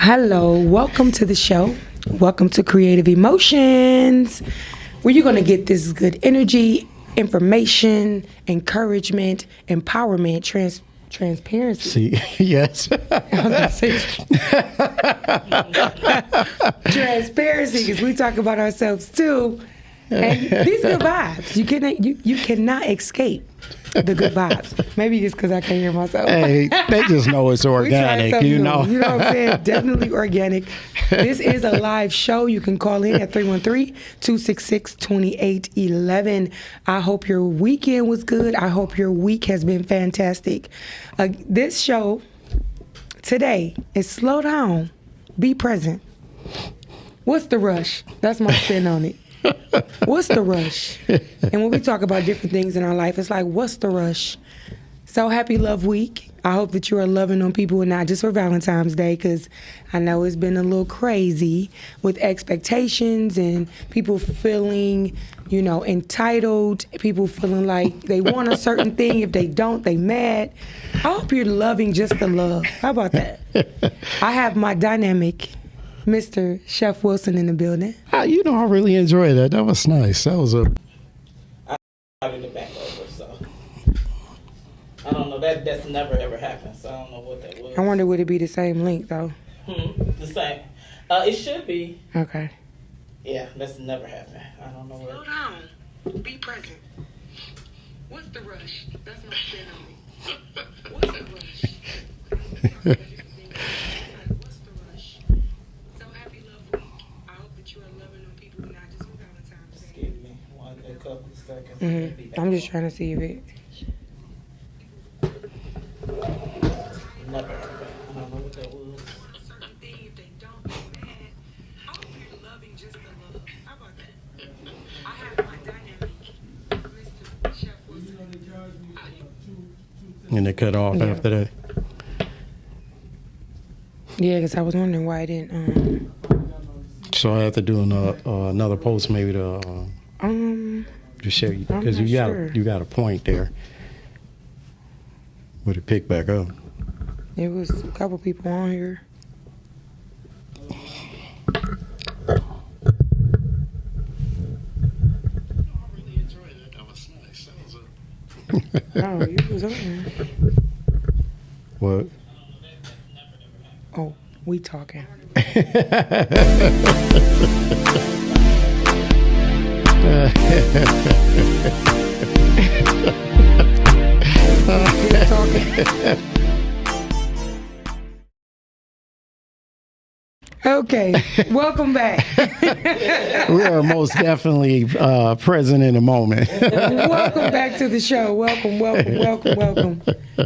Hello, welcome to the show. Welcome to Creative Emotions, where you're going to get this good energy, information, encouragement, empowerment, transparency. See, yes. Transparency, because we talk about ourselves too. And these good vibes, you cannot escape the good vibes. Maybe it's because I can't hear myself. Hey, they just know it's organic, you know. You know what I'm saying? Definitely organic. This is a live show. You can call in at 313-266-2811. I hope your weekend was good. I hope your week has been fantastic. This show today is slow down, be present. What's the rush? That's my spin on it. What's the rush? And when we talk about different things in our life, it's like, what's the rush? So happy Love Week. I hope that you are loving on people and not just for Valentine's Day, because I know it's been a little crazy with expectations and people feeling, entitled, people feeling like they want a certain thing. If they don't, they mad. I hope you're loving just the love. How about that? I have my dynamic Mr. Chef Wilson in the building. I really enjoyed that. That was nice. That was I started it back over, so I don't know. That's never ever happened, so I don't know what that was. I wonder, would it be the same link though? The same. It should be. Okay. Yeah, that's never happened. I don't know what. Slow down. Be present. What's the rush? That's my spin on it. What's the rush? What's the rush? So happy Love Week. I hope that you are loving on people, not just for Valentine's Day. Excuse me. A couple of seconds. I'm just trying to see if it. Never happened. I don't know what that was. Certain thing, if they don't, they mad. I hope you're loving just the love. How about that? I have my dynamic, Mr. Chef Wilson. and they cut off after that. Yeah, because I was wondering why I didn't. So I have to do another post maybe to show you, because not you sure. got a point there. Would it pick back up? It was a couple people on here. Oh, you was on there. What? Oh, we talking. We talking. Okay, welcome back. We are most definitely present in the moment. Welcome back to the show. Welcome.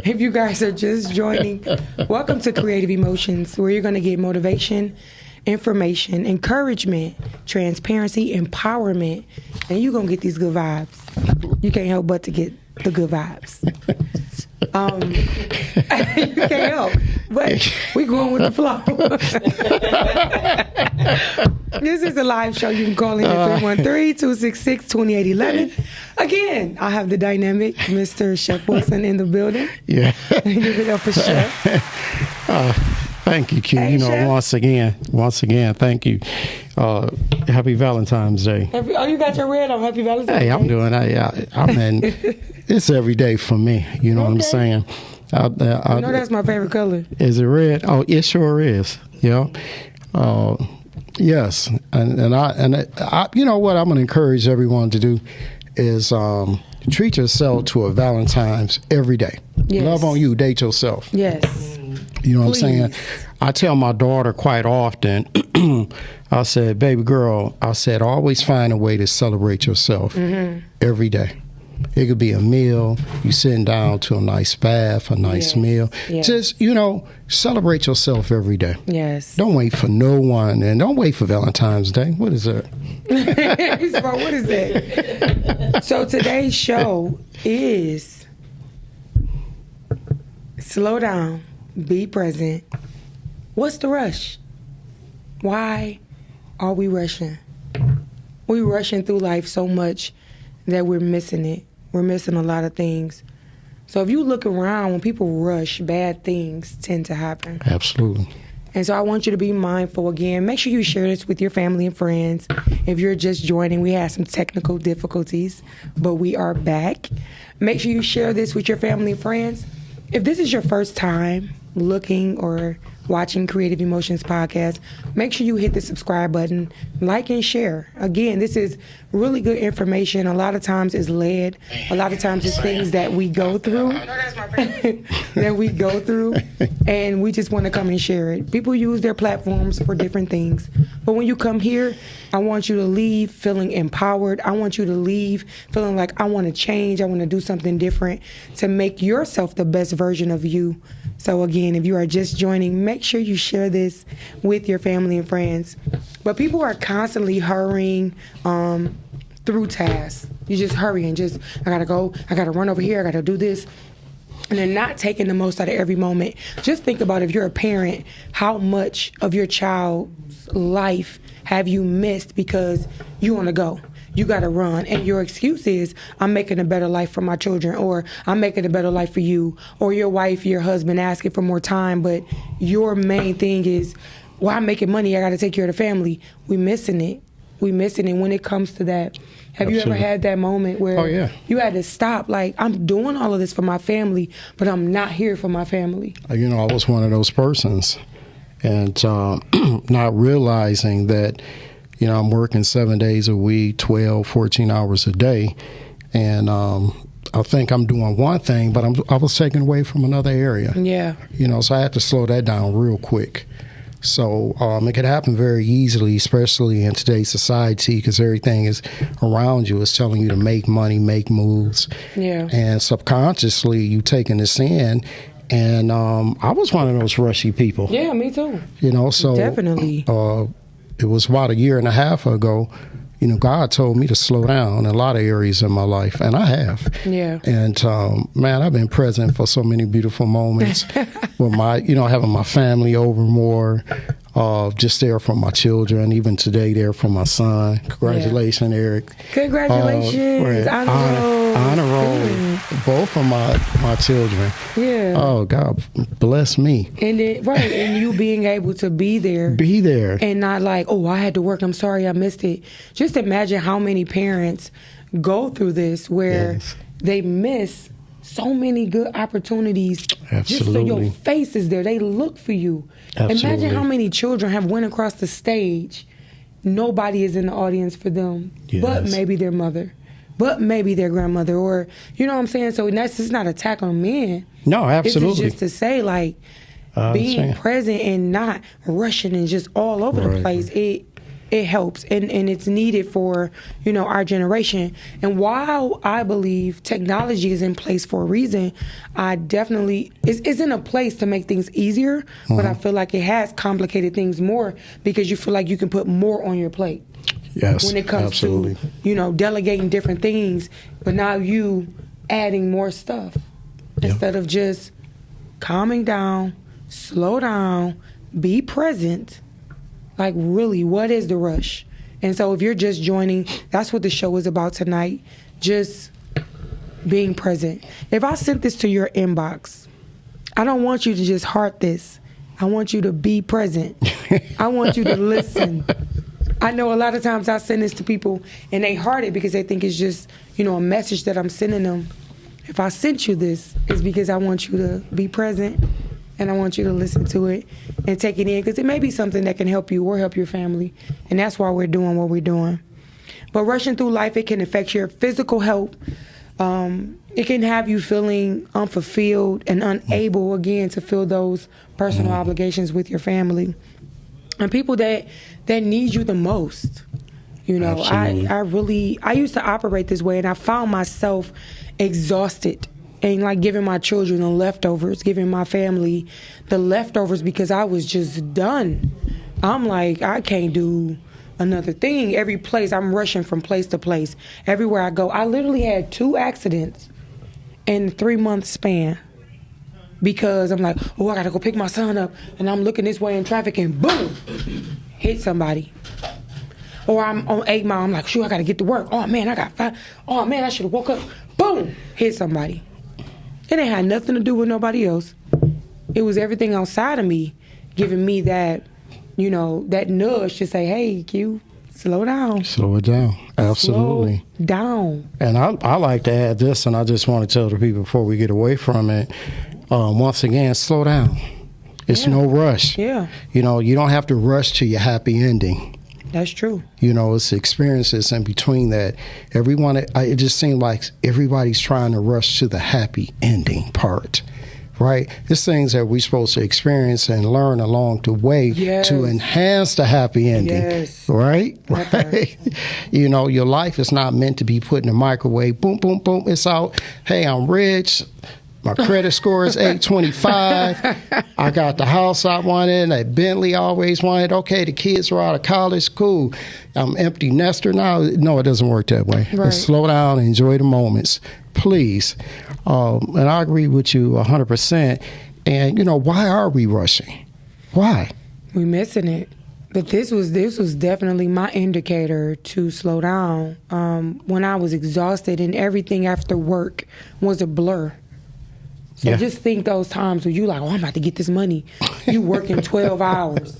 If you guys are just joining, welcome to Creative Emotions, where you're going to get motivation, information, encouragement, transparency, empowerment, and you're going to get these good vibes. You can't help but to get the good vibes. You can't help, but we going with the flow. This is a live show. You can call in at 313-266-2811. Again, I have the dynamic Mr. Chef Wilson in the building. Yeah. Give it up for Chef. Thank you, Q. Hey, Chef. Once again, thank you. Happy Valentine's Day. You got your red on. Happy Valentine's Day. Hey, I'm doing. It's every day for me. You know what I'm saying? I know that's my favorite color. Is it red? Oh, it sure is. Yes, and I you know what I'm going to encourage everyone to do is treat yourself to a Valentine's every day. Yes. Love on you, date yourself. Yes. You know what Please. I'm saying? I tell my daughter quite often, I said, baby girl, I said, always find a way to celebrate yourself every day. It could be a meal, you sitting down to a nice bath, a nice meal. Yes. Just, celebrate yourself every day. Yes. Don't wait for no one, and don't wait for Valentine's Day. What is that? What is that? So today's show is slow down, be present. What's the rush? Why are we rushing? We're rushing through life so much that we're missing it. We're missing a lot of things. So if you look around, when people rush, bad things tend to happen. Absolutely. And so I want you to be mindful again. Make sure you share this with your family and friends. If you're just joining, we had some technical difficulties, but we are back. Make sure you share this with your family and friends. If this is your first time looking or watching Creative Emotions Podcast, make sure you hit the subscribe button, like and share. Again, this is really good information. A lot of times it's led. A lot of times it's things that we go through, and we just want to come and share it. People use their platforms for different things. But when you come here, I want you to leave feeling empowered. I want you to leave feeling like I want to change. I want to do something different to make yourself the best version of you. So again, if you are just joining, make sure you share this with your family and friends. But people are constantly hurrying through tasks. You just hurrying, I gotta go, I gotta run over here, I gotta do this. And they're not taking the most out of every moment. Just think about, if you're a parent, how much of your child's life have you missed because you want to go? You got to run. And your excuse is, I'm making a better life for my children, or I'm making a better life for you, or your wife, your husband asking for more time. But your main thing is, well, I'm making money, I got to take care of the family. We missing it. When it comes to that. Have you ever had that moment where you had to stop, like, I'm doing all of this for my family, but I'm not here for my family? You know, I was one of those persons, and not realizing that, you know, I'm working 7 days a week, 12, 14 hours a day, and I think I'm doing one thing, but I was taken away from another area. Yeah. You know, so I had to slow that down real quick. So it could happen very easily, especially in today's society, because everything is around you is telling you to make money, make moves. Yeah. And subconsciously, you taking this in. And I was one of those rushy people. Yeah, me too. You know, so definitely. It was about a year and a half ago. You know, God told me to slow down in a lot of areas in my life, and I have. Yeah. And, man, I've been present for so many beautiful moments with having my family over more, just there for my children, even today there for my son. Congratulations, Eric. Congratulations. Honor roll. Both of my children. Yeah. Oh, God bless me. And and you being able to be there. And not like, oh, I had to work, I'm sorry I missed it. Just imagine how many parents go through this where they miss so many good opportunities. Absolutely. Just so your face is there. They look for you. Absolutely. Imagine how many children have went across the stage. Nobody is in the audience for them, but maybe their mother, but maybe their grandmother, or, you know what I'm saying? So that's just not an attack on men. No, absolutely. It's just to say, like, being present and not rushing and just all over the place, it helps, and it's needed for, you know, our generation. And while I believe technology is in place for a reason, I definitely it's in a place to make things easier, but I feel like it has complicated things more because you feel like you can put more on your plate. Yes, when it comes to, you know, delegating different things, but now you adding more stuff instead of just calming down, slow down, be present. Like, really, what is the rush? And so if you're just joining, that's what the show is about tonight, just being present. If I sent this to your inbox, I don't want you to just heart this. I want you to be present. I want you to listen. I know a lot of times I send this to people and they heart it because they think it's just, you know, a message that I'm sending them. If I sent you this, it's because I want you to be present. And I want you to listen to it and take it in, because it may be something that can help you or help your family. And that's why we're doing what we're doing. But rushing through life, it can affect your physical health. It can have you feeling unfulfilled and unable, again, to fill those personal obligations with your family. And people that need you the most. You know, I used to operate this way, and I found myself exhausted. And like giving my children the leftovers, giving my family the leftovers because I was just done. I'm like, I can't do another thing. Every place, I'm rushing from place to place. Everywhere I go. I literally had 2 accidents in a 3-month span because I'm like, oh, I got to go pick my son up. And I'm looking this way in traffic and boom, hit somebody. Or I'm on 8 Mile. I'm like, shoot, I got to get to work. Oh, man, I got 5. Oh, man, I should have woke up. Boom, hit somebody. It ain't had nothing to do with nobody else. It was everything outside of me. giving me that, that nudge to say, hey, Q, slow down. Slow it down. Absolutely. Slow down. And I like to add this, and I just want to tell the people before we get away from it, once again, slow down. It's no rush. Yeah. You don't have to rush to your happy ending. That's true. It's experiences in between that. It just seems like everybody's trying to rush to the happy ending part, right? It's things that we're supposed to experience and learn along the way to enhance the happy ending, right? Right. Your life is not meant to be put in a microwave. Boom, boom, boom. It's out. Hey, I'm rich. My credit score is 825. I got the house I wanted. That Bentley I always wanted. Okay, the kids are out of college. Cool. I'm empty nester now. No, it doesn't work that way. Right. Let's slow down and enjoy the moments, please. And I agree with you 100%. And, why are we rushing? Why? We're missing it. But this was definitely my indicator to slow down. When I was exhausted and everything after work was a blur. So just think those times where you like, I'm about to get this money. You working 12 hours.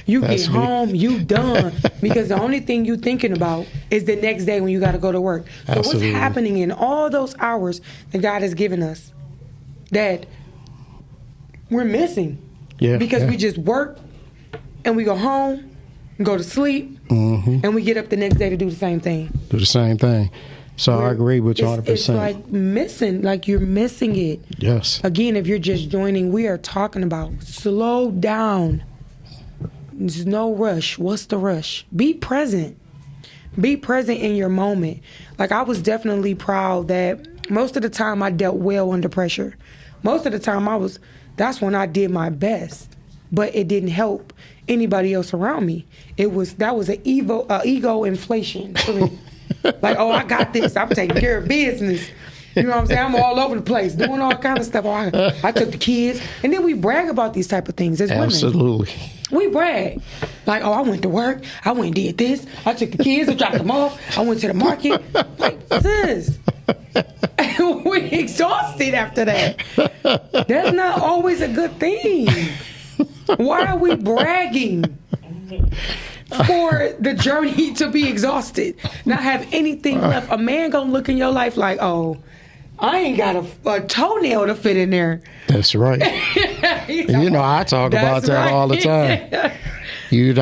You get home, you done. Because the only thing you thinking about is the next day when you got to go to work. So Absolutely. what's happening in all those hours that God has given us that we're missing? Because we just work and we go home and go to sleep and we get up the next day to do the same thing. Do the same thing. So I agree with you 100%. It's like you're missing it. Yes. Again, if you're just joining, we are talking about slow down. There's no rush. What's the rush? Be present. Be present in your moment. Like, I was definitely proud that most of the time I dealt well under pressure. Most of the time that's when I did my best. But it didn't help anybody else around me. That was an ego inflation for me. Like, I got this. I'm taking care of business. You know what I'm saying? I'm all over the place doing all kind of stuff. I took the kids. And then we brag about these type of things as women. Absolutely. We brag. Like, I went to work. I went and did this. I took the kids. I dropped them off. I went to the market. Like, sis. We exhausted after that. That's not always a good thing. Why are we bragging? For the journey to be exhausted, not have anything left. A man gonna look in your life like, I ain't got a toenail to fit in there. That's right. I talk about that all the time. It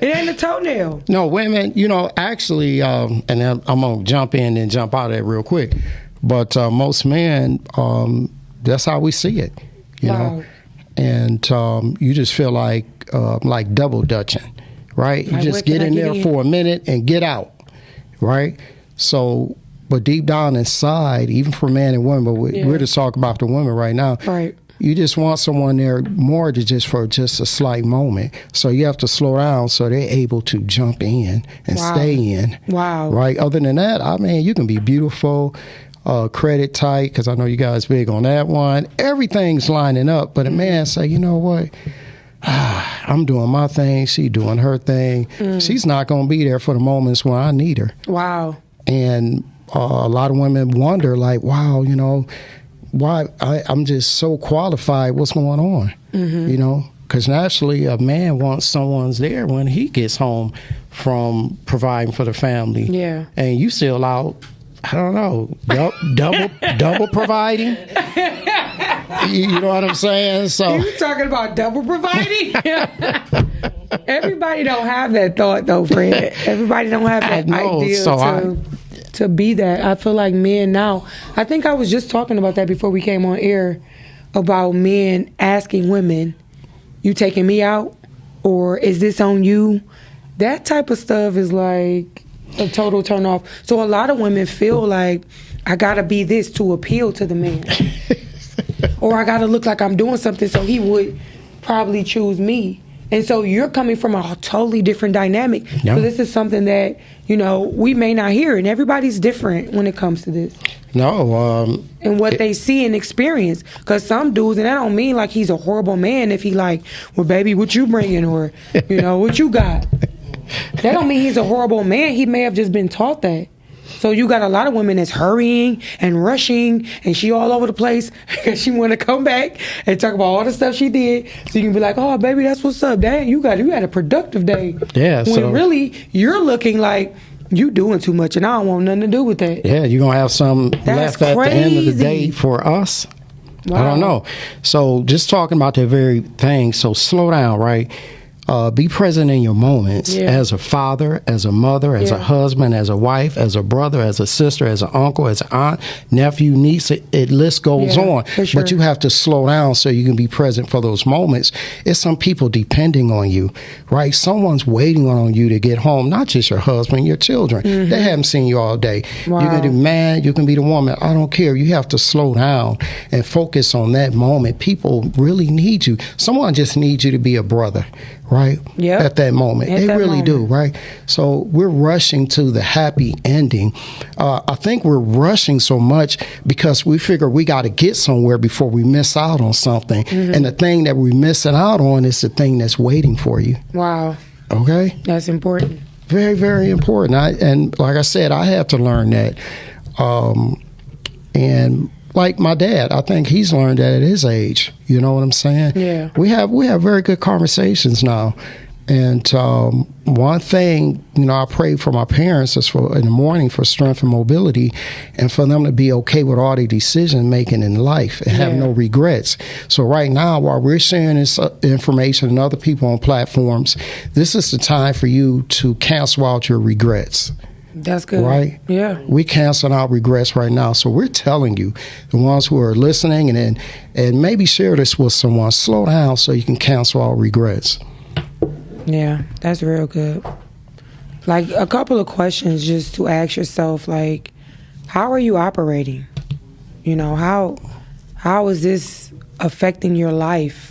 ain't a toenail. No, women, actually, and I'm gonna jump in and jump out of it real quick. But most men, that's how we see it. You know. And you just feel like double dutching, right? You just get in there for a minute and get out, right? So, but deep down inside, even for men and women, but we're just talking about the women right now. Right. You just want someone there more for just a slight moment. So you have to slow down so they're able to jump in and stay in. Wow. Right? Other than that, you can be beautiful, credit tight, because I know you guys big on that one. Everything's lining up, but a man say, you know what? I'm doing my thing. She doing her thing. She's not going to be there for the moments when I need her. Wow. And a lot of women wonder, like, wow, why I'm just so qualified. What's going on? Because naturally a man wants someone's there when he gets home from providing for the family. Yeah. And you still out, I don't know, double providing. You know what I'm saying? So you talking about double providing? Everybody don't have that thought though, Fred. Everybody don't have that idea to be that. I feel like men now, I think I was just talking about that before we came on air, about men asking women, you taking me out? Or is this on you? That type of stuff is like a total turn off. So a lot of women feel like I gotta be this to appeal to the man. Or I gotta look like I'm doing something so he would probably choose me. And so you're coming from a totally different dynamic. Yeah. So this is something that, we may not hear. And everybody's different when it comes to this. No. And what they see and experience. Because some dudes, and I don't mean like he's a horrible man if he like, well, baby, what you bringing? Or, what you got? That don't mean he's a horrible man. He may have just been taught that. So you got a lot of women that's hurrying and rushing, and she all over the place, and she want to come back and talk about all the stuff she did. So you can be like, "Oh, baby, that's what's up. Dang, you had a productive day." Yeah. When So really you're looking like you doing too much, and I don't want nothing to do with that. yeah, you're gonna have some That's left at the end of the crazy. day for us. Wow. I don't know. So just talking about that very thing. So slow down, right? Be present in your moments Yeah. as a father, as a mother, as a Yeah. husband, as a wife, as a brother, as a sister, as an uncle, as an aunt, nephew, niece. It list goes Yeah, on. for sure. But you have to slow down so you can be present for those moments. It's some people depending on you, right? Someone's waiting on you to get home. Not just your husband, your children. They haven't seen you all day. Wow. You can be man, you can be the woman. I don't care. You have to slow down and focus on that moment. People really need you. Someone just needs you to be a brother, right? Yep. At that moment. At They that really do, moment. right? So we're rushing to the happy ending. I think we're rushing so much because we figure we got to get somewhere before we miss out on something. And the thing that we're missing out on is the thing that's waiting for you. Wow, Okay? that's important. Very, very important. And like I said, I had to learn that. And like my dad, I think he's learned that at his age. You know what I'm saying? Yeah. We have very good conversations now. And one thing, I pray for my parents is for in the morning for strength and mobility, and for them to be okay with all the decision making in life and have Yeah. no regrets. So right now, while we're sharing this information and other people on platforms, this is the time for you to cancel out your regrets. That's good. Right? Yeah. We canceling out regrets right now. So we're telling you, the ones who are listening, and maybe share this with someone, slow down so you can cancel out regrets. Yeah, that's real good. Like a couple of questions just to ask yourself, like, how are you operating? How is this affecting your life?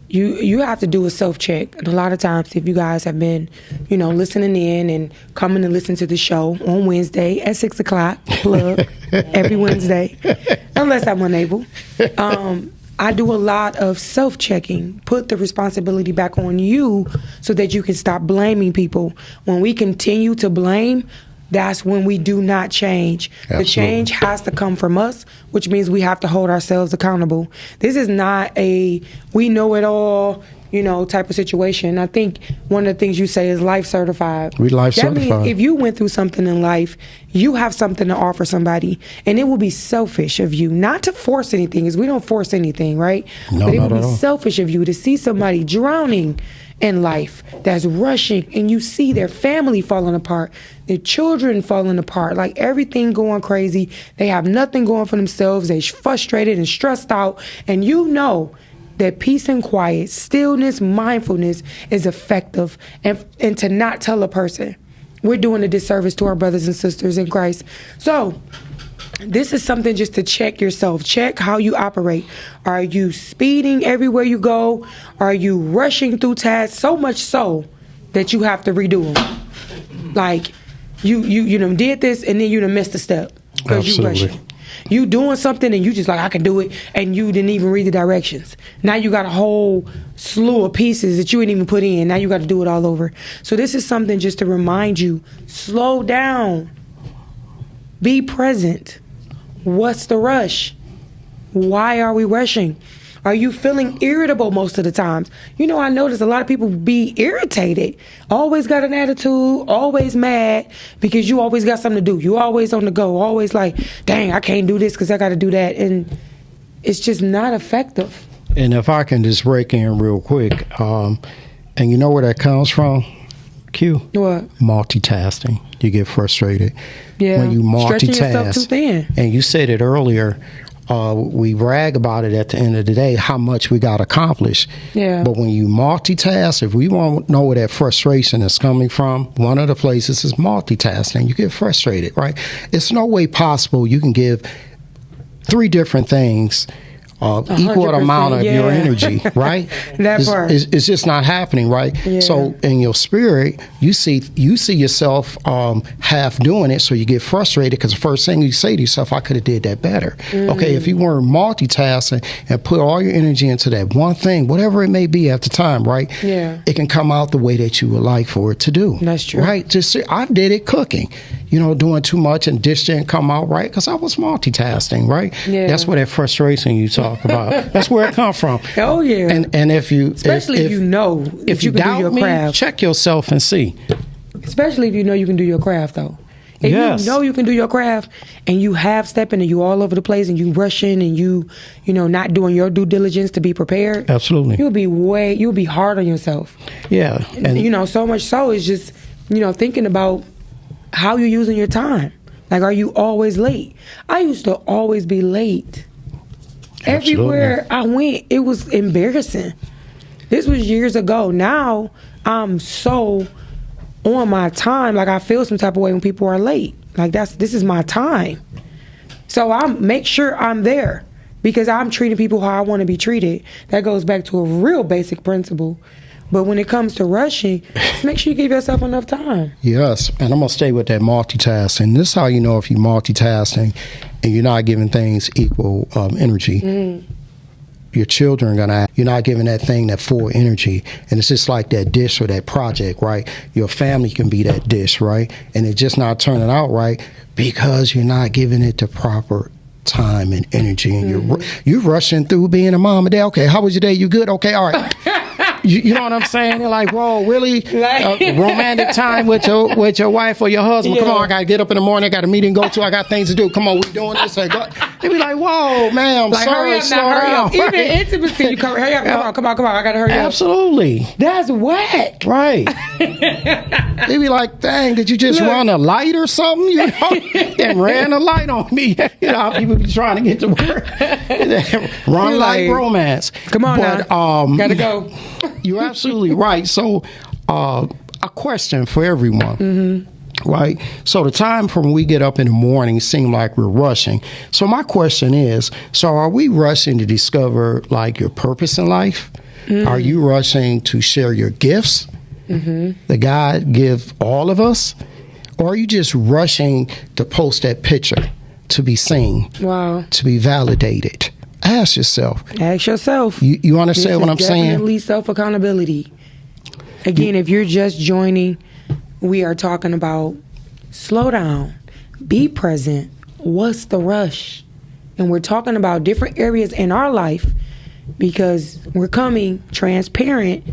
You have to do a self-check. And a lot of times, if you guys have been, listening in and coming to listen to the show on Wednesday at 6 o'clock, plug, every Wednesday, unless I'm unable, I do a lot of self-checking, put the responsibility back on you so that you can stop blaming people. When we continue to blame, that's when we do not change. Absolutely. The change has to come from us, which means we have to hold ourselves accountable. This is not a we know it all, type of situation. I think one of the things you say is life certified. We life That certified. means if you went through something in life, you have something to offer somebody, and it will be selfish of you not to force anything, because we don't force anything, right? No, but it not would at be all. selfish of you to see somebody drowning in life that's rushing, and you see their family falling apart, their children falling apart, like everything going crazy. They have nothing going for themselves. They're frustrated and stressed out, and that peace and quiet, stillness, mindfulness is effective, and to not tell a person, we're doing a disservice to our brothers and sisters in Christ. So this is something just to check yourself. Check how you operate. Are you speeding everywhere you go? Are you rushing through tasks so much so that you have to redo them? Like you done did this and then you done missed a step because you Absolutely. rushing. You doing something and you just like, I can do it, and you didn't even read the directions. Now you got a whole slew of pieces that you didn't even put in. Now you got to do it all over. So this is something just to remind you, slow down. Be present. What's the rush? Why are we rushing? Are you feeling irritable most of the times? I notice a lot of people be irritated. Always got an attitude, always mad because you always got something to do. You always on the go, always like, dang, I can't do this because I got to do that. And it's just not effective. And if I can just break in real quick, and you know where that comes from? Q. What? Multitasking. You get frustrated. Yeah. When you Stretching yourself multitask. too thin. And you said it earlier, we brag about it at the end of the day, how much we got accomplished. Yeah. But when you multitask, if we want to know where that frustration is coming from, one of the places is multitasking. You get frustrated, right? It's no way possible you can give 3 different things equal 100%, amount of your yeah. energy, right? That part. It's just not happening, right? Yeah. So in your spirit, you see yourself half doing it, so you get frustrated because the first thing you say to yourself, I could have did that better. Okay, if you weren't multitasking and put all your energy into that one thing, whatever it may be at the time, right? Yeah. It can come out the way that you would like for it to do. That's true. Right? Just I did it cooking. doing too much and dish didn't come out right because I was multitasking, right? Yeah. That's where that frustration you talk about. That's where it come from. Oh yeah. And if you, especially if you know if you can do doubt your me, craft. check yourself and see. Especially if you know you can do your craft, though. If Yes. you know you can do your craft and you half stepping and you all over the place and you rushing and you not doing your due diligence to be prepared, Absolutely. you'll be hard on yourself. Yeah. And so much so is just thinking about how you're using your time. Like, are you always late? I used to always be late. Absolutely. Everywhere I went, it was embarrassing. This was years ago. Now I'm so on my time. Like, I feel some type of way when people are late. Like, this is my time. So I make sure I'm there because I'm treating people how I want to be treated. That goes back to a real basic principle. But when it comes to rushing, make sure you give yourself enough time. Yes, and I'm going to stay with that multitasking. This is how you know if you're multitasking and you're not giving things equal energy. Your children are going to, you're not giving that thing that full energy. And it's just like that dish or that project, right? Your family can be that dish, right? And it's just not turning out right because you're not giving it the proper time and energy. And you're rushing through being a mom and dad. Okay, how was your day? You good? Okay, all right. You know what I'm saying? They're like, whoa, really? Romantic time with your wife or your husband. Yeah. Come on, I got to get up in the morning. I got a meeting to go to. I got things to do. Come on, we doing this. They be like, whoa, man, I'm Like, sorry, hurry up slow now, hurry down. up. Even intimacy, you come, hurry up, come on, I gotta hurry up. Absolutely. That's whack. Right. They be like, dang, did you just run a light or something? And ran a light on me. You know how people be trying to get to work. Run like romance. Come on now. Gotta go. You're absolutely right. So, a question for everyone. Right? So the time from we get up in the morning seem like we're rushing. So my question is, so are we rushing to discover like your purpose in life? Are you rushing to share your gifts that God give all of us? Or are you just rushing to post that picture to be seen, Wow. to be validated? Ask yourself. Ask yourself. You understand what I'm saying? Definitely self-accountability. Again, if you're just joining, we are talking about slow down, be present, what's the rush? And we're talking about different areas in our life because we're coming transparent,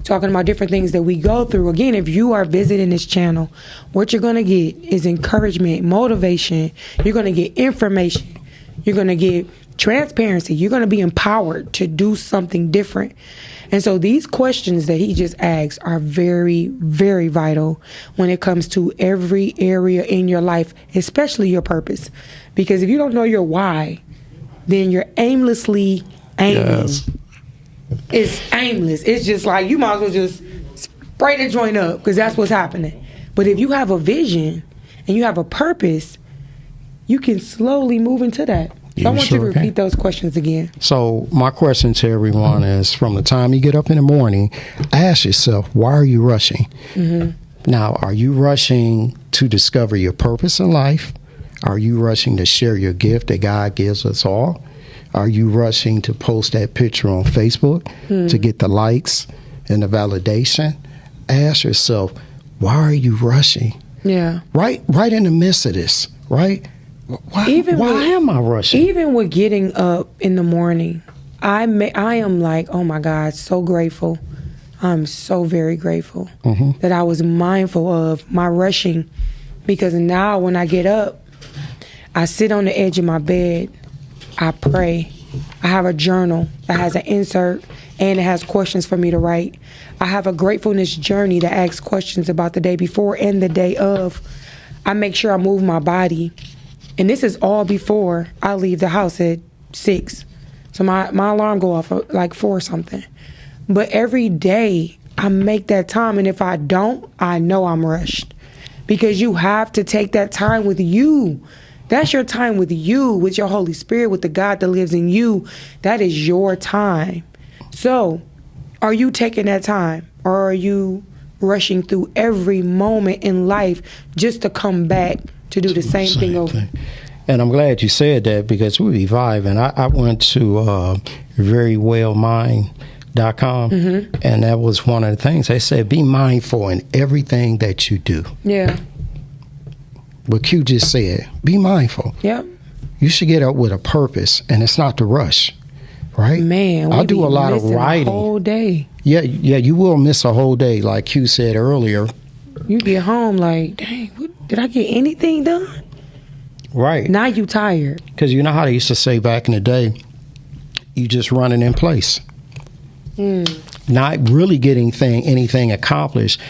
talking about different things that we go through. Again, if you are visiting this channel, what you're going to get is encouragement, motivation. You're going to get information. You're going to get transparency. You're going to be empowered to do something different. And so these questions that he just asked are very, very vital when it comes to every area in your life, especially your purpose. Because if you don't know your why, then you're aimlessly aiming. Yes. It's aimless. It's just like you might as well just spray the joint up because that's what's happening. But if you have a vision and you have a purpose, you can slowly move into that. So I want you to repeat those questions again. So my question to everyone is, from the time you get up in the morning, ask yourself, why are you rushing? Now, are you rushing to discover your purpose in life? Are you rushing to share your gift that God gives us all? Are you rushing to post that picture on Facebook to get the likes and the validation? Ask yourself, why are you rushing? Yeah. Right in the midst of this, right? Why am I rushing? Even with getting up in the morning, I am like, oh my God, so grateful. I'm so very grateful that I was mindful of my rushing, because now when I get up, I sit on the edge of my bed, I pray. I have a journal that has an insert and it has questions for me to write. I have a gratefulness journey that asks questions about the day before and the day of. I make sure I move my body. And this is all before I leave the house at 6. So my alarm go off at like 4 or something. But every day I make that time. And if I don't, I know I'm rushed. Because you have to take that time with you. That's your time with you, with your Holy Spirit, with the God that lives in you. That is your time. So are you taking that time? Or are you rushing through every moment in life just to come back to do the same thing over? And I'm glad you said that, because we be vibing. I went to verywellmind.com, and that was one of the things they said: be mindful in everything that you do. Yeah. what Q just said. Be mindful. Yep. You should get up with a purpose, and it's not to rush, right? Man, I do a lot of missing writing. a whole day. Yeah, you will miss a whole day, like Q said earlier. You get home like, dang, did I get anything done? Right. Now you tired. Because you know how they used to say back in the day, you just running in place. Not really getting anything accomplished.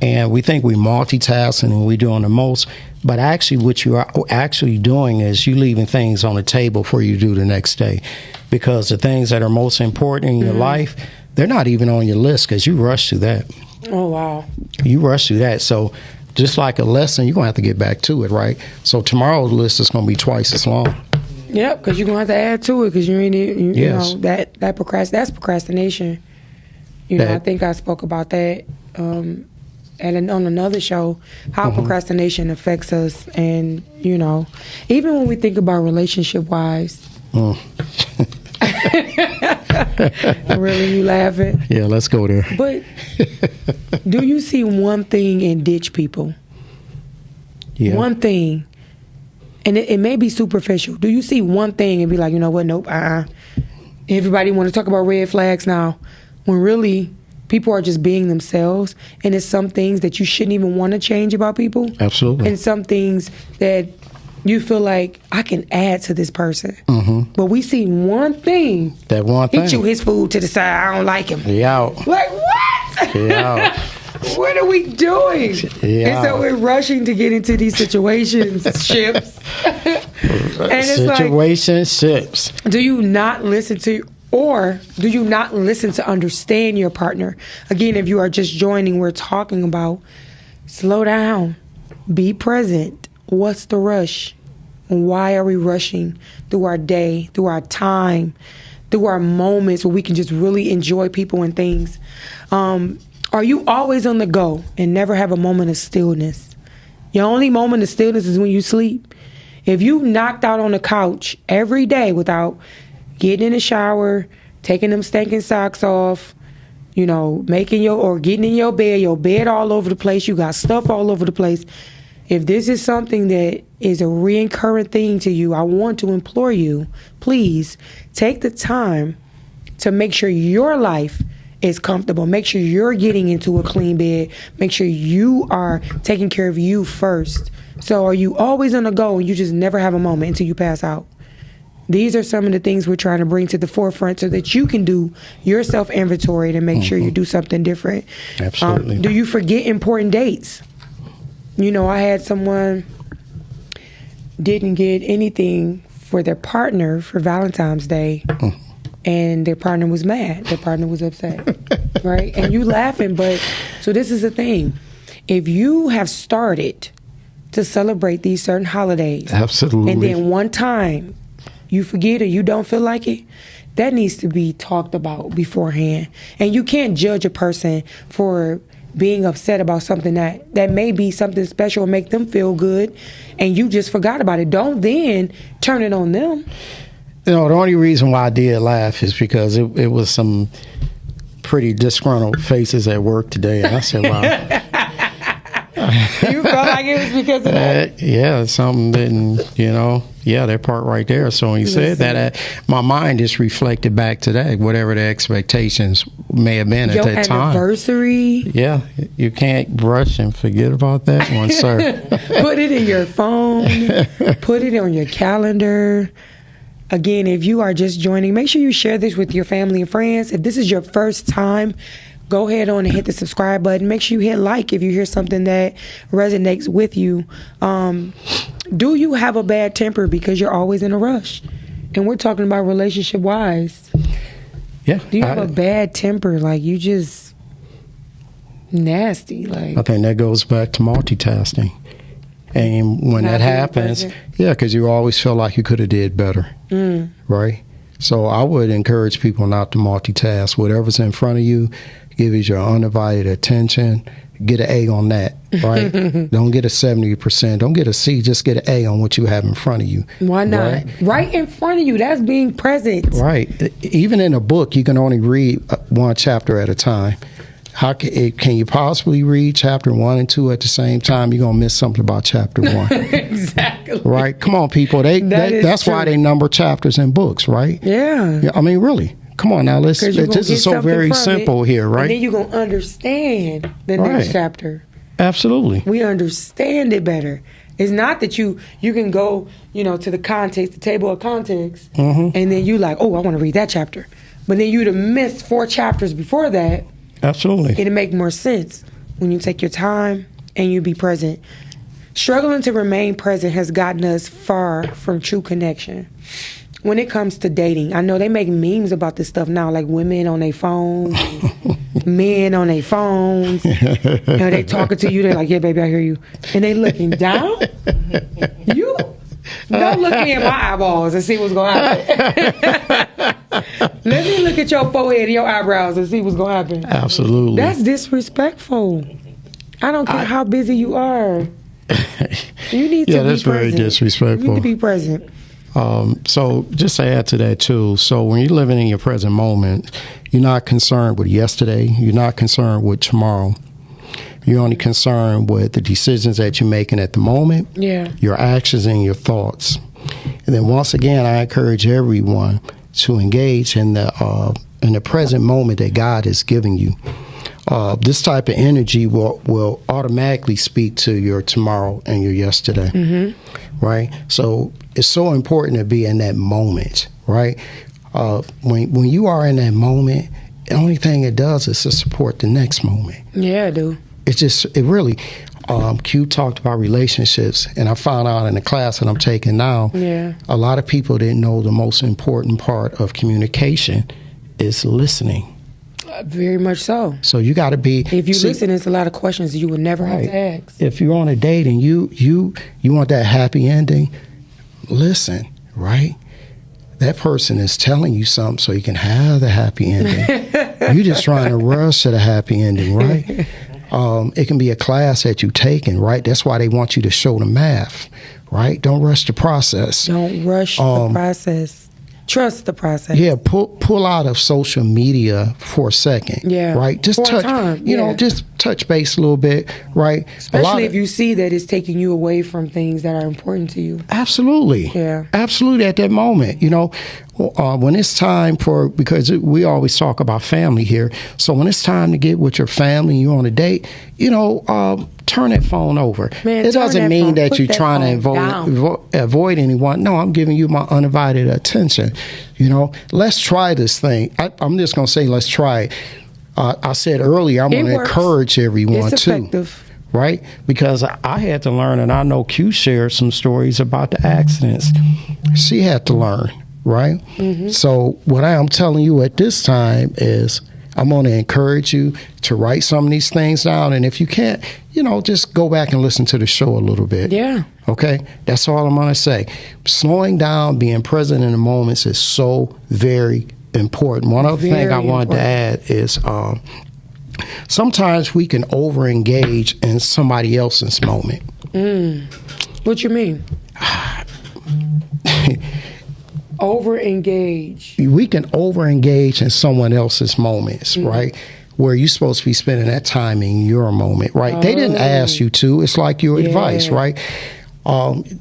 And we think we multitasking and we doing the most. But actually what you are actually doing is you leaving things on the table for you to do the next day. Because the things that are most important in your life, they're not even on your list because you rush through that. Oh, wow. You rush through that. So just like a lesson, you're going to have to get back to it, right? So tomorrow's list is going to be twice as long. Yep, because you're going to have to add to it because you Yes. know, that's procrastination. You know, I think I spoke about that on another show, how procrastination affects us. And, you know, even when we think about relationship-wise. Really, you laughing? Yeah, let's go there. But do you see one thing and ditch people? Yeah. One thing. And it may be superficial. Do you see one thing and be like, you know what, nope, Everybody want to talk about red flags now, when really people are just being themselves, and it's some things that you shouldn't even want to change about people. Absolutely. And some things that you feel like I can add to this person. But we see one thing. That one He thing. chew his food to the side. I don't like him. He out. Like, what? He out. What are we doing? Yeah. And so we're rushing to get into these situationships. And it's like, Situationships. do you not listen to, or do you not listen to understand your partner? Again, if you are just joining, we're talking about slow down, be present. What's the rush? Why are we rushing through our day, through our time, through our moments where we can just really enjoy people and things? Are you always on the go and never have a moment of stillness? Your only moment of stillness is when you sleep. If you knocked out on the couch every day without getting in the shower, taking them stinking socks off, you know, getting in your bed all over the place, you got stuff all over the place. If this is something that is a recurrent thing to you, I want to implore you, please take the time to make sure your life is comfortable. Make sure you're getting into a clean bed. Make sure you are taking care of you first. So are you always on the go and you just never have a moment until you pass out? These are some of the things we're trying to bring to the forefront so that you can do your self-inventory to make sure you do something different. Absolutely. Do you forget important dates? You know, I had someone didn't get anything for their partner for Valentine's Day. And their partner was mad. Their partner was upset. Right? And you laughing, but so this is the thing. If you have started to celebrate these certain holidays, Absolutely. and then one time you forget or you don't feel like it, that needs to be talked about beforehand. And you can't judge a person for being upset about something that may be something special and make them feel good, and you just forgot about it. Don't then turn it on them. You know, the only reason why I did laugh is because it was some pretty disgruntled faces at work today. And I said, wow. You felt like it was because of that? Yeah, something didn't, that part right there. So when you said that, my mind just reflected back to that, whatever the expectations may have been at that time. Your anniversary. Yeah, you can't rush and forget about that one, sir. Put it in your phone. Put it on your calendar. Again, if you are just joining, make sure you share this with your family and friends. If this is your first time, go ahead on and hit the subscribe button. Make sure you hit like if you hear something that resonates with you. Do you have a bad temper because you're always in a rush? And we're talking about relationship-wise. Yeah. Do you have a bad temper? Like, you just nasty? Like, I think that goes back to multitasking. And when that happens, because you always feel like you could have did better, right? So I would encourage people not to multitask. Whatever's in front of you, give it your undivided attention. Get an A on that, right? Don't get a 70%. Don't get a C. Just get an A on what you have in front of you. Why not? Right in front of you. That's being present. Right. Even in a book, you can only read one chapter at a time. Can you possibly read chapter 1 and 2 at the same time? You're going to miss something about chapter 1. Exactly. Right? Come on, people. That's why they number chapters in books, right? Yeah. I mean, really. Come on now. This is so very simple here, right? And then you're going to understand the next chapter. Absolutely. We understand it better. It's not that you can go, to the context, the table of context, and then you like, oh, I want to read that chapter. But then you'd have missed 4 chapters before that. Absolutely. It'll make more sense when you take your time and you be present. Struggling to remain present has gotten us far from true connection. When it comes to dating, I know they make memes about this stuff now, like women on their phones, men on their phones. They talking to you, they're like, yeah, baby, I hear you. And they looking down. You don't look me in my eyeballs and see what's going to happen. Let me look at your forehead and your eyebrows and see what's going to happen. Absolutely. That's disrespectful. I don't care how busy you are. You need to be present. Yeah, that's very disrespectful. You need to be present. So just to add to that too, so when you're living in your present moment, you're not concerned with yesterday, you're not concerned with tomorrow. You're only concerned with the decisions that you're making at the moment, your actions and your thoughts. And then once again, I encourage everyone to engage in the present moment that God is giving you. This type of energy will automatically speak to your tomorrow and your yesterday, right? So it's so important to be in that moment, right? When you are in that moment, the only thing it does is to support the next moment. Yeah, I do. It really, Q talked about relationships, and I found out in the class that I'm taking now, a lot of people didn't know the most important part of communication is listening. Very much so. So you got to be. If you listen, it's a lot of questions you would never have to ask. If you're on a date and you want that happy ending, listen, right? That person is telling you something so you can have the happy ending. You're just trying to rush to the happy ending, right? It can be a class that you've taken, right? That's why they want you to show the math, right? Don't rush the process. Don't rush the process. Trust the process. Yeah, pull out of social media for a second. Yeah, right. Just for touch. Time. Just touch base a little bit, right? Especially if you see that it's taking you away from things that are important to you. Absolutely. Yeah. Absolutely. At that moment, when it's time because we always talk about family here. So when it's time to get with your family, you're on a date. Turn that phone over. Man, it doesn't mean that you're that trying to avoid anyone. No, I'm giving you my undivided attention. Let's try this thing. I'm just going to say, let's try it. I said earlier, I'm going to encourage everyone it's effective. Right? Because I had to learn, and I know Q shared some stories about the accidents. She had to learn, right? Mm-hmm. So what I am telling you at this time is I'm going to encourage you to write some of these things down. And if you can't, just go back and listen to the show a little bit. Yeah. Okay? That's all I'm going to say. Slowing down, being present in the moments is so very important. One other thing I wanted to add is sometimes we can over-engage in somebody else's moment. What you mean? Over-engage. We can over-engage in someone else's moments, right? Where you're supposed to be spending that time in your moment, right? They didn't ask you to. It's like your advice, right?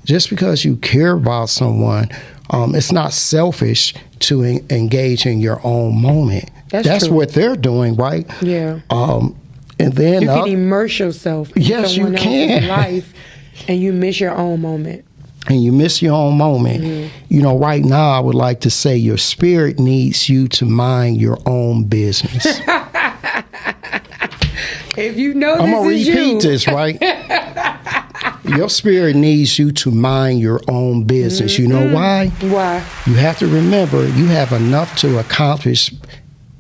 Just because you care about someone, it's not selfish to engage in your own moment. That's what they're doing, right? Yeah. And then you can immerse yourself in someone else's life, and you miss your own moment. And you miss your own moment. Right now, I would like to say your spirit needs you to mind your own business. If you know I'm going this to is repeat you. this, right? Your spirit needs you to mind your own business. You know why? Why? You have to remember you have enough to accomplish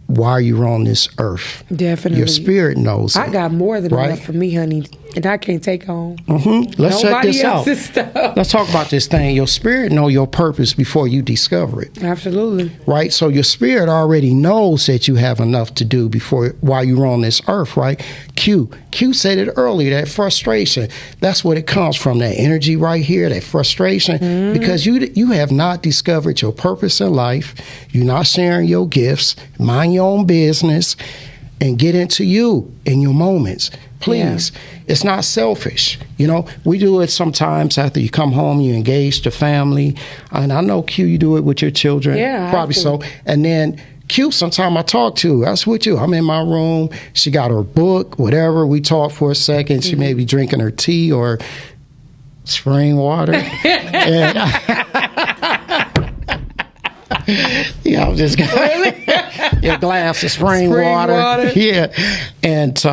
while you're on this earth. Definitely. Your spirit knows I it, got more than right? enough for me, honey, and I can't take home. Let's check this out. Stuff. Let's talk about this thing. Your spirit know your purpose before you discover it. Absolutely. Right? So your spirit already knows that you have enough to do while you're on this earth, right? Q said it earlier, that frustration. That's what it comes from, that energy right here, that frustration, because you have not discovered your purpose in life. You're not sharing your gifts, mind your own business. and get into you in your moments. Please. It's not selfish. You know, we do it sometimes after you come home, you engage the family. And I know, Q, you do it with your children. Yeah, probably so. And then Q, sometime I talk to, that's with you. I'm in my room. She got her book, whatever. We talk for a second. She may be drinking her tea or spring water. And yeah, I'm just your glass of spring water. Yeah. And so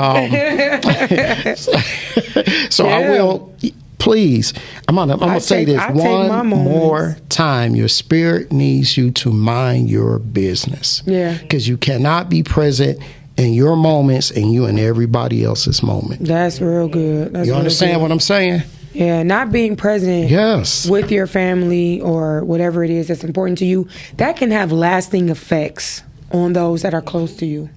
I will, please, I'm gonna say this one more time. Your spirit needs you to mind your business. Yeah. Because you cannot be present in your moments and you in everybody else's moment. That's real good. That's you understand what I'm saying? Yeah, not being present Yes. with your family or whatever it is that's important to you, that can have lasting effects on those that are close to you.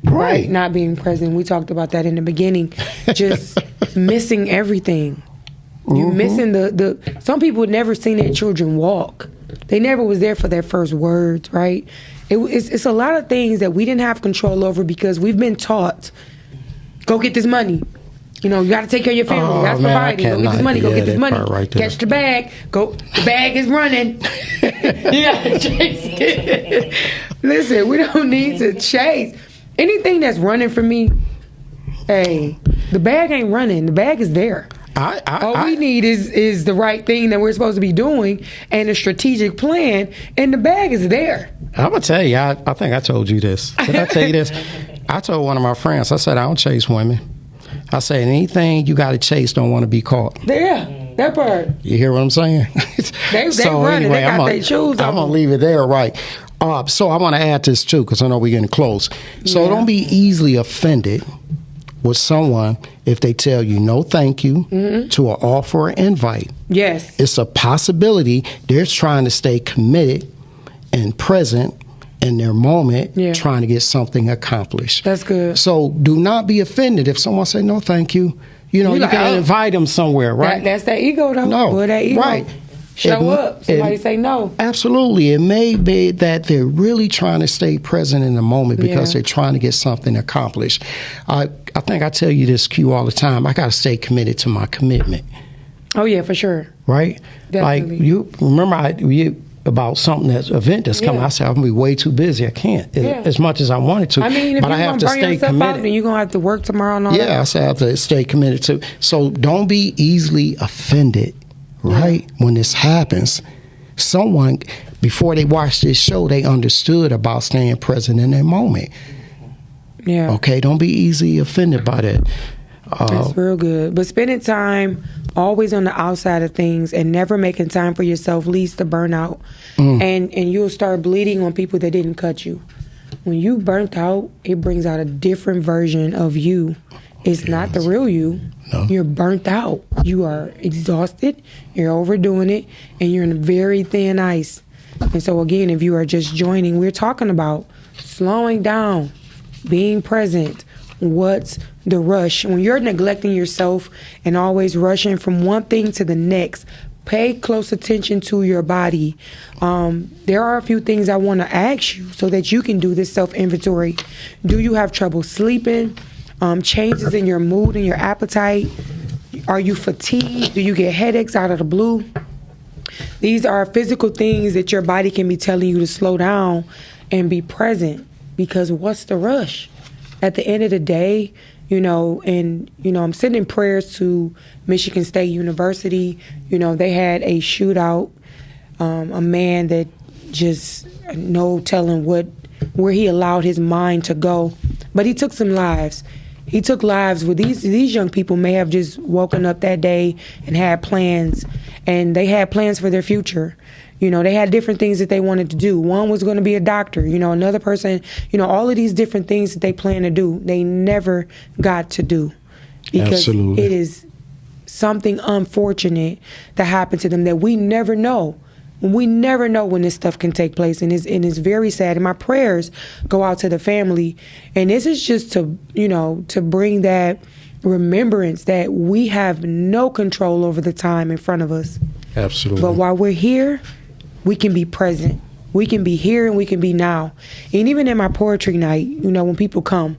Right. Not being present. We talked about that in the beginning. Just missing everything. You missing the some people had never seen their children walk. They never was there for their first words, right? It's a lot of things that we didn't have control over because we've been taught, go get this money. You know, you got to take care of your family. That's providing. Go get this money. Go get this money. Right, catch the bag. Go. The bag is running. You got to chase it. Listen, we don't need to chase anything that's running from me. Hey, the bag ain't running. The bag is there. All we need is the right thing that we're supposed to be doing and a strategic plan, and the bag is there. I'm going to tell you, I think I told you this. Did I tell you this? I told one of my friends, I said, I don't chase women. I said, anything you got to chase don't want to be caught. Yeah, that part. You hear what I'm saying? They running. They got their shoes on. I'm going to leave it there, right. So I want to add this, too, because I know we're getting close. So don't be easily offended with someone if they tell you no thank you to an offer or invite. Yes. It's a possibility they're trying to stay committed and present in their moment, trying to get something accomplished. That's good. So do not be offended if someone say no thank you. You know, you can invite them somewhere, right? That's that ego, though. No, well, that ego. right. Show up. Somebody say no. Absolutely. It may be that they're really trying to stay present in the moment because they're trying to get something accomplished. I think I tell you this, Q, all the time. I got to stay committed to my commitment. Oh, yeah, for sure. Right? Definitely. Like, you remember about something event that's coming. I said, I'm going to be way too busy. I can't as much as I wanted to. I mean, if but you're I have going to to burn stay yourself committed. out, then you're going to have to work tomorrow and all that. Yeah, I said I have to stay committed to. So don't be easily offended, right? When this happens. Someone, before they watched this show, they understood about staying present in their moment. Yeah. Okay, don't be easily offended by that. That's real good. But spending time always on the outside of things and never making time for yourself leads to burnout. And you'll start bleeding on people that didn't cut you. When you burnt out, it brings out a different version of you. It's not the real you. No. You're burnt out. You are exhausted. You're overdoing it. And you're in very thin ice. And so, again, if you are just joining, we're talking about slowing down, being present. What's the rush? When you're neglecting yourself and always rushing from one thing to the next, pay close attention to your body. There are a few things I want to ask you so that you can do this self-inventory. Do you have trouble sleeping? Changes in your mood and your appetite? Are you fatigued? Do you get headaches out of the blue? These are physical things that your body can be telling you to slow down and be present, because what's the rush? At the end of the day, I'm sending prayers to Michigan State University. They had a shootout, a man that just no telling where he allowed his mind to go. But he took some lives. He took lives where these young people may have just woken up that day and had plans, and they had plans for their future. They had different things that they wanted to do. One was going to be a doctor. Another person, all of these different things that they plan to do, they never got to do. Because Absolutely. It is something unfortunate that happened to them that we never know. We never know when this stuff can take place, and it's very sad. And my prayers go out to the family. And this is just to bring that remembrance that we have no control over the time in front of us. Absolutely. But while we're here, we can be present. We can be here and we can be now. And even in my poetry night, when people come,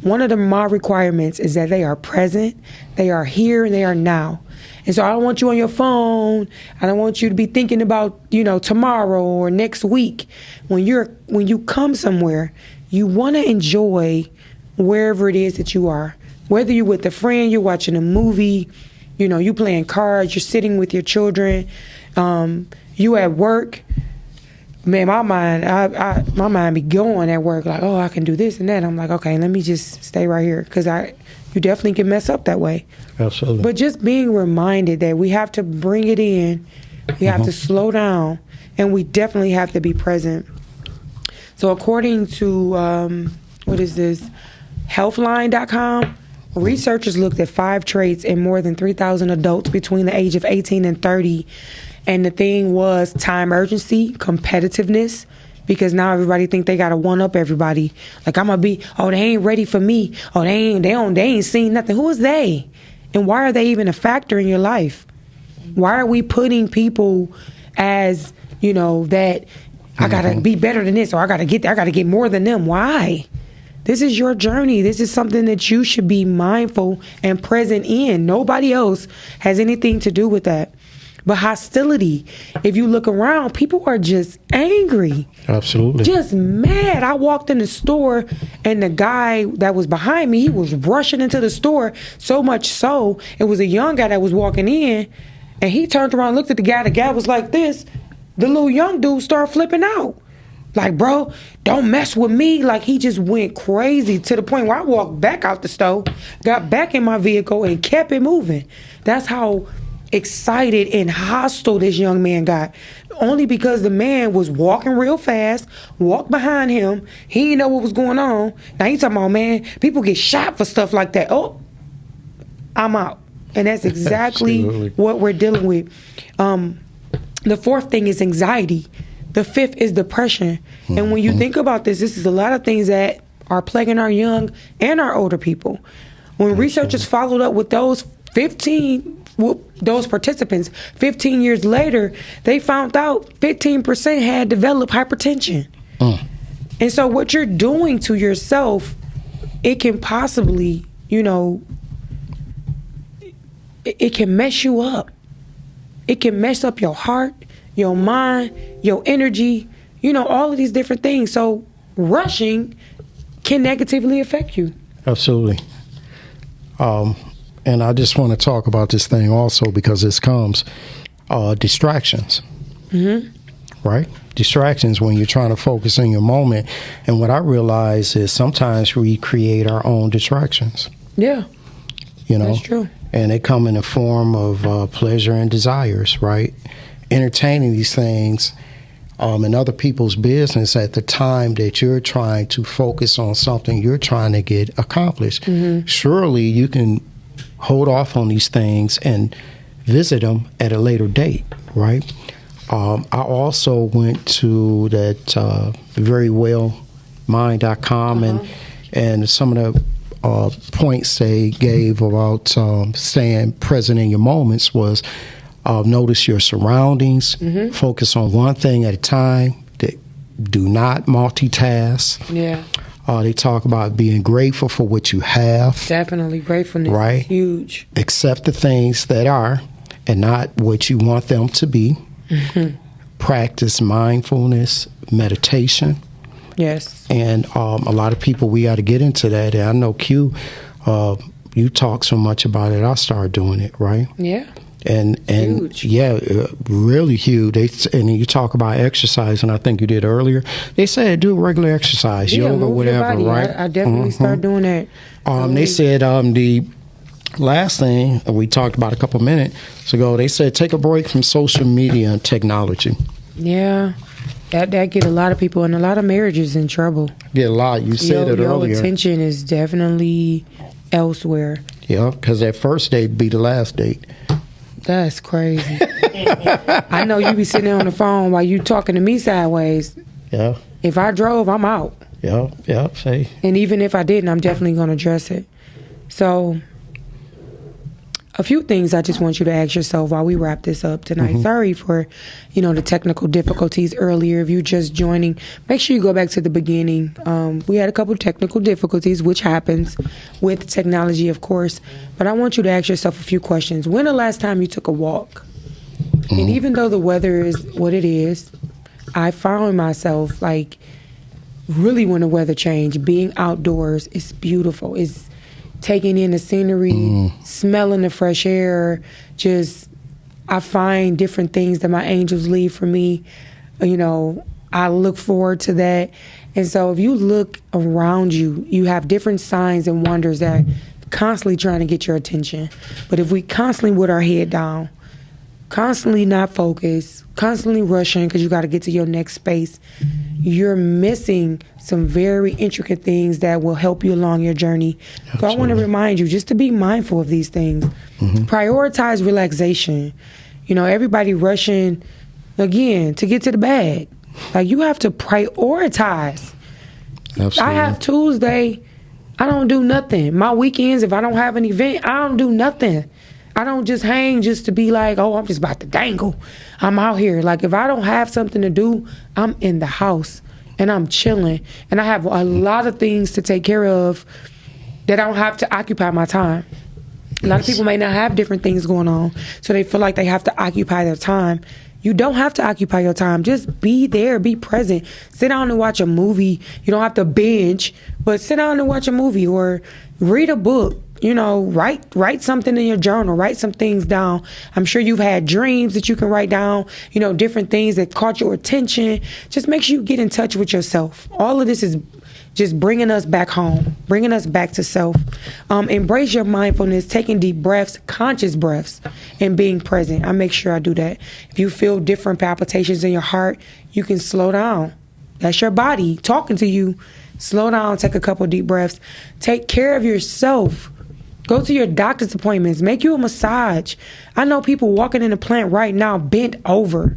one of my requirements is that they are present, they are here, and they are now. And so I don't want you on your phone. I don't want you to be thinking about, tomorrow or next week. When you come somewhere, you want to enjoy wherever it is that you are. Whether you're with a friend, you're watching a movie, you playing cards, you're sitting with your children, you at work. Man, my mind be going at work like, oh, I can do this and that. I'm like, okay, let me just stay right here, because you definitely can mess up that way. Absolutely. But just being reminded that we have to bring it in, we have to slow down, and we definitely have to be present. So according to, Healthline.com, researchers looked at 5 traits in more than 3,000 adults between the age of 18 and 30. And the thing was time urgency, competitiveness, because now everybody think they gotta one up everybody. Like, I'm gonna be, oh, they ain't ready for me. Oh, they ain't seen nothing. Who is they? And why are they even a factor in your life? Why are we putting people as, that I gotta be better than this, or I gotta get more than them? Why? This is your journey. This is something that you should be mindful and present in. Nobody else has anything to do with that. But hostility, if you look around, people are just angry. Absolutely. Just mad. I walked in the store, and the guy that was behind me, he was rushing into the store, so much so, it was a young guy that was walking in, and he turned around, looked at the guy was like this. The little young dude started flipping out. Like, bro, don't mess with me. Like, he just went crazy to the point where I walked back out the store, got back in my vehicle, and kept it moving. That's how excited and hostile this young man got, only because the man was walking real fast, walked behind him. He didn't know what was going on. Now he talking about, man, people get shot for stuff like that. Oh, I'm out. And that's exactly what we're dealing with. The 4th thing is anxiety. The 5th is depression. And when you think about this is a lot of things that are plaguing our young and our older people. When researchers followed up with those participants 15 years later, they found out 15% had developed hypertension. And so what you're doing to yourself, it can possibly, it can mess you up. It can mess up your heart, your mind, your energy, all of these different things. So rushing can negatively affect you. Absolutely. And I just want to talk about this thing also, because this comes distractions. Right? Distractions when you're trying to focus in your moment. And what I realize is sometimes we create our own distractions. Yeah. That's true. And they come in the form of pleasure and desires, right? Entertaining these things in other people's business at the time that you're trying to focus on something you're trying to get accomplished. Surely you can hold off on these things and visit them at a later date, right? I also went to that verywellmind.com and some of the points they gave about staying present in your moments was notice your surroundings, focus on one thing at a time, do not multitask. Yeah. They talk about being grateful for what you have. Definitely. Gratefulness right? is huge. Accept the things that are and not what you want them to be. Practice mindfulness, meditation. Yes. And a lot of people, we got to get into that. And I know Q, you talk so much about it. I started doing it, right? Yeah. And huge. Yeah, really huge. And you talk about exercise, and I think you did earlier. They said do regular exercise, yoga, whatever, right? I definitely start doing that. They said the last thing we talked about a couple minutes ago. They said take a break from social media and technology. Yeah. That get a lot of people and a lot of marriages in trouble. Get a lot. You said it earlier. Your attention is definitely elsewhere. Yeah, because that first date be the last date. That's crazy. I know you be sitting there on the phone while you talking to me sideways. Yeah. If I drove, I'm out. Yeah, see. And even if I didn't, I'm definitely going to address it. So a few things I just want you to ask yourself while we wrap this up tonight. Sorry for, the technical difficulties earlier. If you're just joining, make sure you go back to the beginning. We had a couple of technical difficulties, which happens with technology, of course. But I want you to ask yourself a few questions. When the last time you took a walk? And even though the weather is what it is, I found myself like really when the weather changed, being outdoors is beautiful. It's taking in the scenery, smelling the fresh air. I find different things that my angels leave for me. I look forward to that. And so if you look around you, you have different signs and wonders that are constantly trying to get your attention. But if we constantly with our head down, constantly not focused, constantly rushing because you got to get to your next space, you're missing some very intricate things that will help you along your journey. Absolutely. So I want to remind you just to be mindful of these things. Prioritize relaxation. Everybody rushing, again, to get to the bag. Like, you have to prioritize. Absolutely. I have Tuesday, I don't do nothing. My weekends, if I don't have an event, I don't do nothing. I don't just hang just to be like, oh, I'm just about to dangle. I'm out here. Like, if I don't have something to do, I'm in the house and I'm chilling. And I have a lot of things to take care of that I don't have to occupy my time. A lot of people may not have different things going on, so they feel like they have to occupy their time. You don't have to occupy your time. Just be there, be present. Sit down and watch a movie. You don't have to binge, but sit down and watch a movie or read a book. Write something in your journal. Write some things down. I'm sure you've had dreams that you can write down, different things that caught your attention. Just make sure you get in touch with yourself. All of this is just bringing us back home, bringing us back to self. Embrace your mindfulness, taking deep breaths, conscious breaths, and being present. I make sure I do that. If you feel different palpitations in your heart, you can slow down. That's your body talking to you. Slow down, take a couple deep breaths. Take care of yourself. Go to your doctor's appointments. Make you a massage. I know people walking in the plant right now bent over,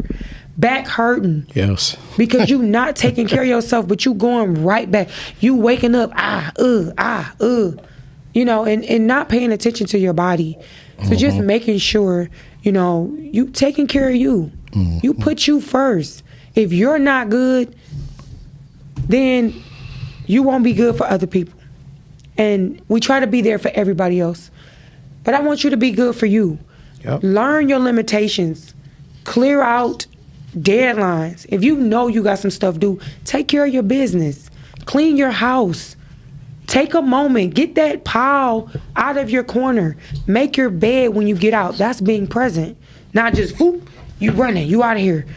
back hurting. Yes. Because you not taking care of yourself, but you going right back. You waking up, and not paying attention to your body. So just making sure, you taking care of you. You put you first. If you're not good, then you won't be good for other people. And we try to be there for everybody else. But I want you to be good for you. Yep. Learn your limitations. Clear out deadlines. If you know you got some stuff to do, take care of your business. Clean your house. Take a moment. Get that pile out of your corner. Make your bed when you get out. That's being present. Not just, whoop, you running, you out of here.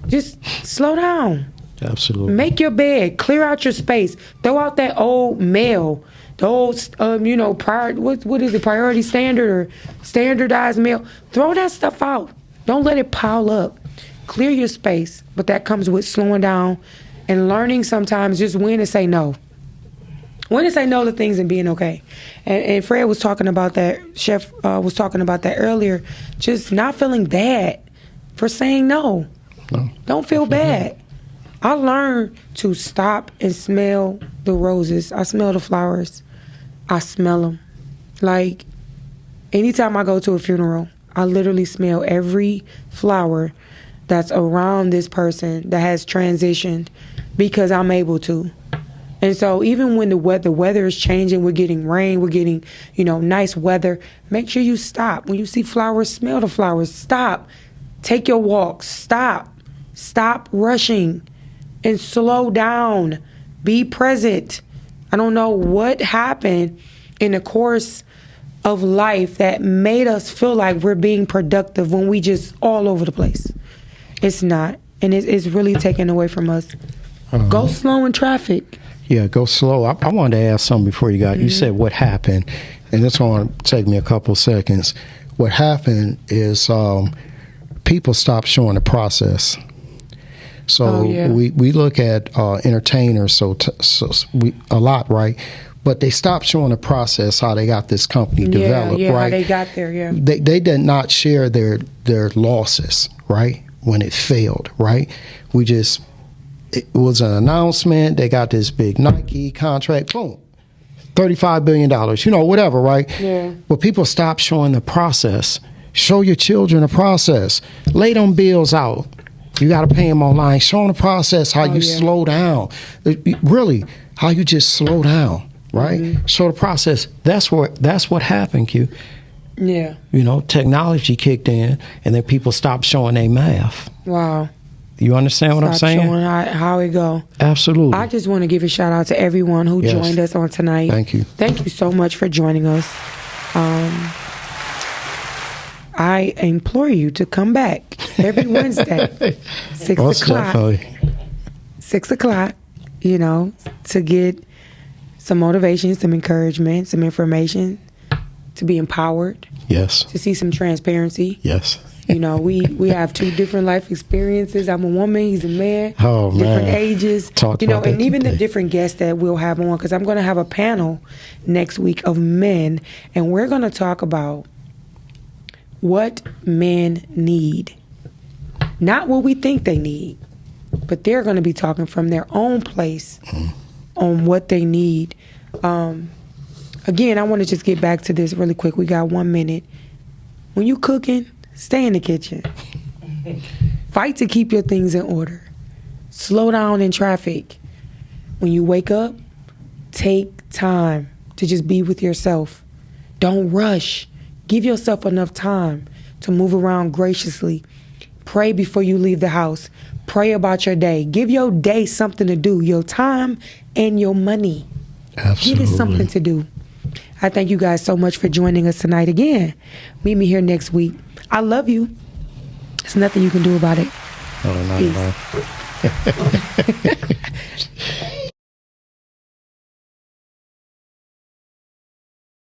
Just slow down. Absolutely. Make your bed. Clear out your space. Throw out that old mail. The old, what is it, priority standard or standardized mail. Throw that stuff out. Don't let it pile up. Clear your space. But that comes with slowing down and learning sometimes just when to say no. When to say no to things and being okay. And Fred was talking about that, Chef was talking about that earlier. Just not feeling bad for saying no. Don't feel bad. I learned to stop and smell the roses. I smell the flowers. I smell them. Like, anytime I go to a funeral, I literally smell every flower that's around this person that has transitioned because I'm able to. And so even when the weather is changing, we're getting rain, we're getting, nice weather, make sure you stop. When you see flowers, smell the flowers. Stop. Take your walk. Stop. Stop rushing. And slow down. Be present. I don't know what happened in the course of life that made us feel like we're being productive when we just all over the place. It's not. And it's really taken away from us. Go slow in traffic. Yeah, go slow. I wanted to ask something before you got. You said what happened, and this going to take me a couple seconds. What happened is people stopped showing the process. So we look at entertainers a lot, right? But they stopped showing the process, how they got this company developed, right? How they got there, yeah. They did not share their losses, right? When it failed, right? It was an announcement. They got this big Nike contract, boom. $35 billion, whatever, right? Yeah. But people stop showing the process. Show your children the process. Lay them bills out. You got to pay them online. Show them the process, how you slow down. Really, how you just slow down, right? Mm-hmm. Show the process. That's what happened, Q. Yeah. Technology kicked in, and then people stopped showing their math. Wow. You understand what I'm Stop saying? showing how it go. Absolutely. I just want to give a shout out to everyone who joined us on tonight. Thank you. Thank you so much for joining us. I implore you to come back every Wednesday, 6 Most o'clock. definitely. 6 o'clock, to get some motivation, some encouragement, some information, to be empowered, Yes. to see some transparency. Yes. We have two different life experiences. I'm a woman, he's a man. Oh, different man. ages. Talked about and that even the today. different guests that we'll have on, because I'm going to have a panel next week of men, and we're going to talk about what men need. Not what we think they need, but they're going to be talking from their own place on what they need. Again, I want to just get back to this really quick. We got 1 minute. When you cooking, stay in the kitchen. Fight to keep your things in order. Slow down in traffic. When you wake up, take time to just be with yourself. Don't rush. Give yourself enough time to move around graciously. Pray before you leave the house. Pray about your day. Give your day something to do. Your time and your money. Absolutely. Give it something to do. I thank you guys so much for joining us tonight again. Meet me here next week. I love you. There's nothing you can do about it. Oh, not at all.